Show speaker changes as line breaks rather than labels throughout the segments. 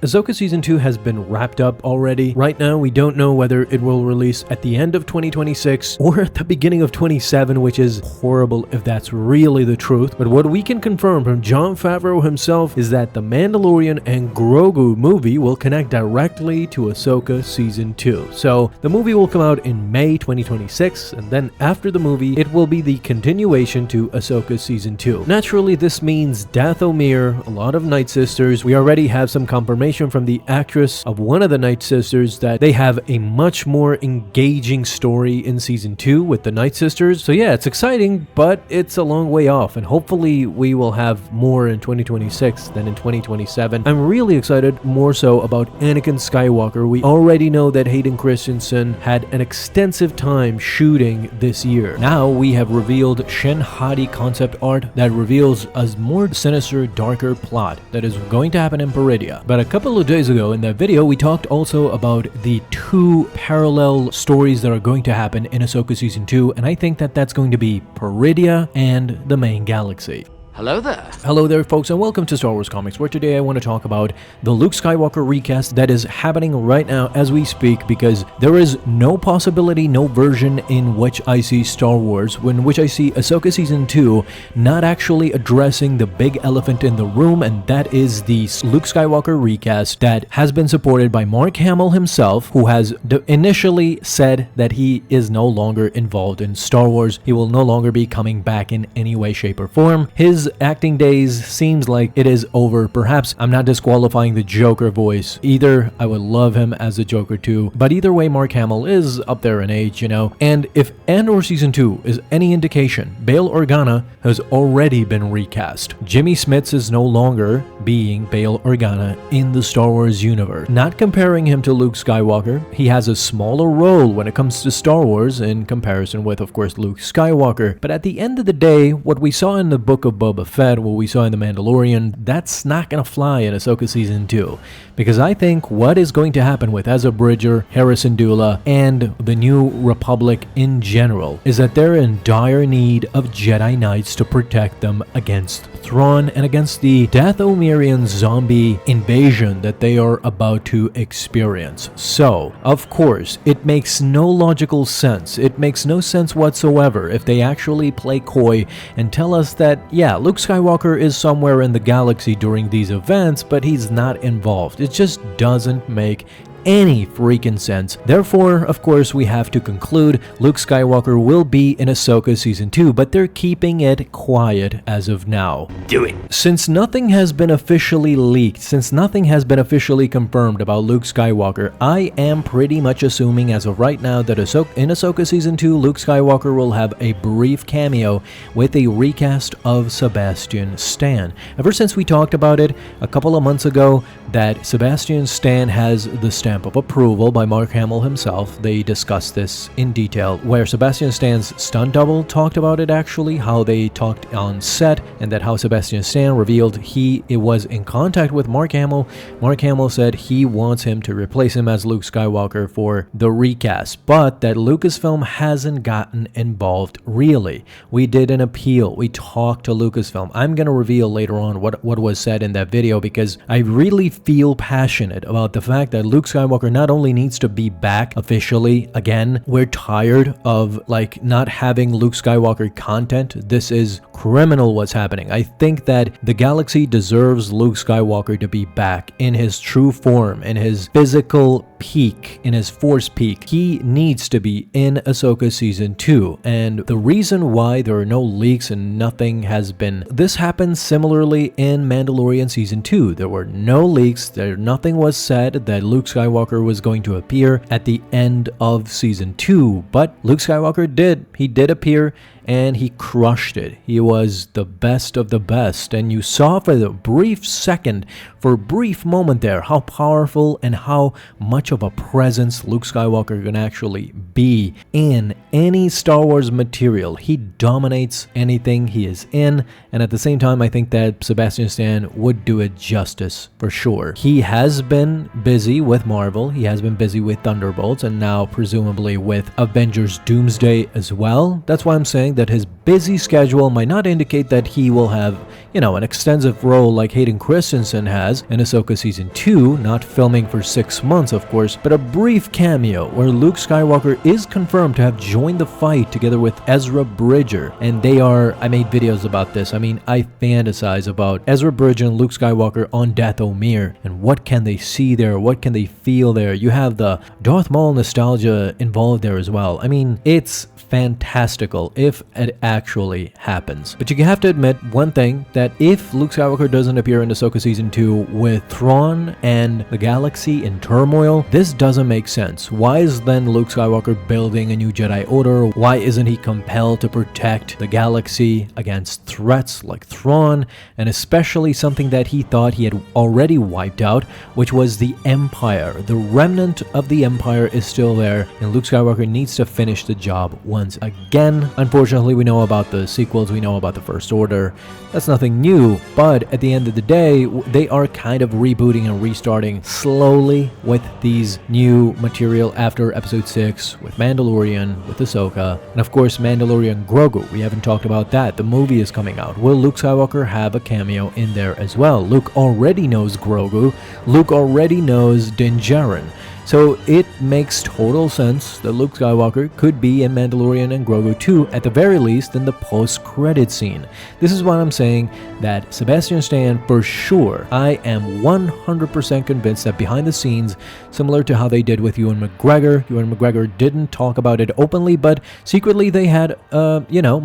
Ahsoka Season 2 has been wrapped up already. Right now, we don't know whether it will release at the end of 2026 or at the beginning of 27, which is horrible if that's really the truth. But what we can confirm from Jon Favreau himself is that The Mandalorian and Grogu movie will connect directly to Ahsoka Season 2. So, the movie will come out in May 2026, and then after the movie, it will be the continuation to Ahsoka Season 2. Naturally, this means Dathomir, a lot of Nightsisters. We already have some confirmation from the actress of one of the Nightsisters that they have a much more engaging story in Season 2 with the Nightsisters. So yeah, it's exciting, but it's a long way off, and hopefully we will have more in 2026 than in 2027. I'm really excited more so about Anakin Skywalker. We already know that Hayden Christensen had an extensive time shooting this year. Now we have revealed Shin Hati concept art that reveals a more sinister, darker plot that is going to happen in Peridia. But a couple of days ago in that video, we talked also about the two parallel stories that are going to happen in Ahsoka Season 2, and I think that that's going to be Peridia and the main galaxy.
Hello there.
Hello there, folks, and welcome to Star Wars Comics, where today I want to talk about the Luke Skywalker recast that is happening right now as we speak, because there is no possibility, no version in which I see Star Wars, in which I see Ahsoka Season 2 not actually addressing the big elephant in the room, and that is the Luke Skywalker recast that has been supported by Mark Hamill himself, who has initially said that he is no longer involved in Star Wars. He will no longer be coming back in any way, shape, or form. His acting days seems like it is over. Perhaps I'm not disqualifying the Joker voice either. I would love him as a Joker too, but either way, Mark Hamill is up there in age, you know. And if Andor Season 2 is any indication, Bail Organa has already been recast. Jimmy Smits is no longer being Bail Organa in the Star Wars universe. Not comparing him to Luke Skywalker, he has a smaller role when it comes to Star Wars in comparison with, of course, Luke Skywalker. But at the end of the day, what we saw in the book of Boba Fett, what we saw in The Mandalorian, that's not gonna fly in Ahsoka Season 2. Because I think what is going to happen with Ezra Bridger, Harrison Dula, and the New Republic in general is that they're in dire need of Jedi Knights to protect them against Thrawn and against the Dathomirian zombie invasion that they are about to experience. So, of course, it makes no logical sense. It makes no sense whatsoever if they actually play coy and tell us that, yeah, Luke Skywalker is somewhere in the galaxy during these events, but he's not involved. It just doesn't make any freaking sense. Therefore, of course, we have to conclude Luke Skywalker will be in Ahsoka Season 2, but they're keeping it quiet as of now.
Do it.
Since nothing has been officially leaked, since nothing has been officially confirmed about Luke Skywalker, I am pretty much assuming as of right now that in Ahsoka Season 2, Luke Skywalker will have a brief cameo with a recast of Sebastian Stan. Ever since we talked about it a couple of months ago, that Sebastian Stan has the stamp of approval by Mark Hamill himself. They discussed this in detail, where Sebastian Stan's stunt double talked about it actually, how they talked on set, and that how Sebastian Stan revealed it was in contact with Mark Hamill. Mark Hamill said he wants him to replace him as Luke Skywalker for the recast, but that Lucasfilm hasn't gotten involved really. We did an appeal. We talked to Lucasfilm. I'm going to reveal later on what was said in that video, because I really feel passionate about the fact that Luke Skywalker not only needs to be back officially again. We're tired of not having Luke Skywalker content. This is criminal what's happening. I think that the galaxy deserves Luke Skywalker to be back in his true form, in his physical peak, in his force peak. He needs to be in Ahsoka Season 2, and the reason why there are no leaks and nothing has been, this happened similarly in Mandalorian Season 2. There were no leaks, nothing was said that Luke Skywalker was going to appear at the end of Season 2, but Luke Skywalker did. He did appear, and he crushed it. He was the best of the best, and you saw for a brief second, for a brief moment there, how powerful and how much much of a presence Luke Skywalker can actually be in any Star Wars material. He dominates anything he is in, and at the same time, I think that Sebastian Stan would do it justice for sure. He has been busy with Marvel, he has been busy with Thunderbolts, and now presumably with Avengers Doomsday as well. That's why I'm saying that his busy schedule might not indicate that he will have, you know, an extensive role like Hayden Christensen has in Ahsoka Season 2, not filming for 6 months of course, but a brief cameo where Luke Skywalker is confirmed to have joined the fight together with Ezra Bridger. And I made videos about this. I mean, I fantasize about Ezra Bridger and Luke Skywalker on Dathomir, and what can they see there, what can they feel there. You have the Darth Maul nostalgia involved there as well. I mean, it's fantastical if it actually happens. But you have to admit one thing, that if Luke Skywalker doesn't appear in Ahsoka Season 2 with Thrawn and the galaxy in turmoil, this doesn't make sense. Why is then Luke Skywalker building a new Jedi Order? Why isn't he compelled to protect the galaxy against threats like Thrawn, and especially something that he thought he had already wiped out, which was the Empire. The remnant of the Empire is still there, and Luke Skywalker needs to finish the job once again. Unfortunately, we know about the sequels, we know about the First Order. That's nothing new, but at the end of the day, they are kind of rebooting and restarting slowly with these new material after Episode 6, with Mandalorian, with Ahsoka, and of course Mandalorian Grogu. We haven't talked about that. The movie is coming out. Will Luke Skywalker have a cameo in there as well? Luke already knows Grogu. Luke already knows Din Djarin. So it makes total sense that Luke Skywalker could be in Mandalorian and Grogu 2, at the very least in the post-credit scene. This is why I'm saying that Sebastian Stan, for sure, I am 100% convinced that behind the scenes, similar to how they did with Ewan McGregor didn't talk about it openly, but secretly they had,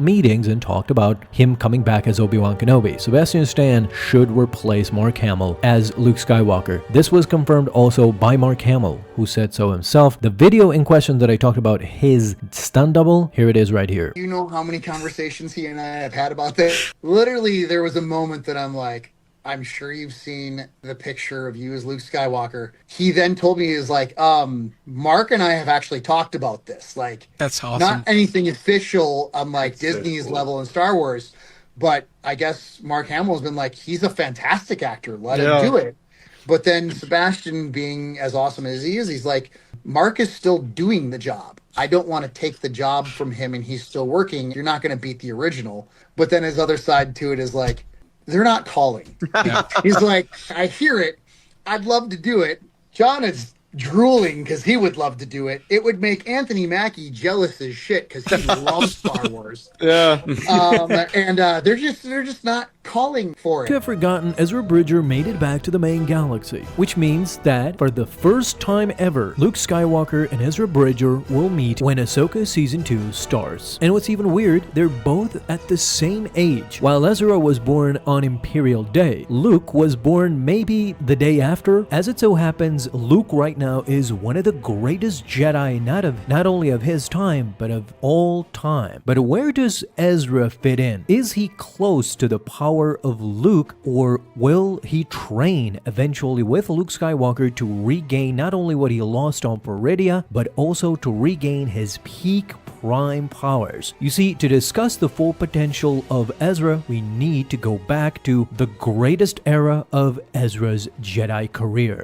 meetings and talked about him coming back as Obi-Wan Kenobi. Sebastian Stan should replace Mark Hamill as Luke Skywalker. This was confirmed also by Mark Hamill, who said so himself. The video in question that I talked about, his stunt double, here it is right here.
You know how many conversations he and I have had about this? Literally, there was a moment that I'm like, I'm sure you've seen the picture of you as Luke Skywalker. He then told me, he was like, Mark and I have actually talked about this. Like,
that's awesome.
Not anything official on like Disney's level in Star Wars, but I guess Mark Hamill has been like, he's a fantastic actor. Let him do it. But then Sebastian, being as awesome as he is, he's like, Mark is still doing the job. I don't want to take the job from him and he's still working. You're not going to beat the original. But then his other side to it is like, they're not calling. He's like, I hear it. I'd love to do it. John is drooling because he would love to do it. It would make Anthony Mackie jealous as shit because he loves Star Wars.
Yeah.
And they're just not calling for it.
To have forgotten, Ezra Bridger made it back to the main galaxy, which means that for the first time ever, Luke Skywalker and Ezra Bridger will meet when Ahsoka Season 2 starts. And what's even weird, they're both at the same age. While Ezra was born on Imperial Day, Luke was born maybe the day after. As it so happens, Luke right now is one of the greatest Jedi, not only of his time, but of all time. But where does Ezra fit in? Is he close to the power of Luke, or will he train eventually with Luke Skywalker to regain not only what he lost on Peridea, but also to regain his peak prime powers? You see, to discuss the full potential of Ezra, we need to go back to the greatest era of Ezra's Jedi career.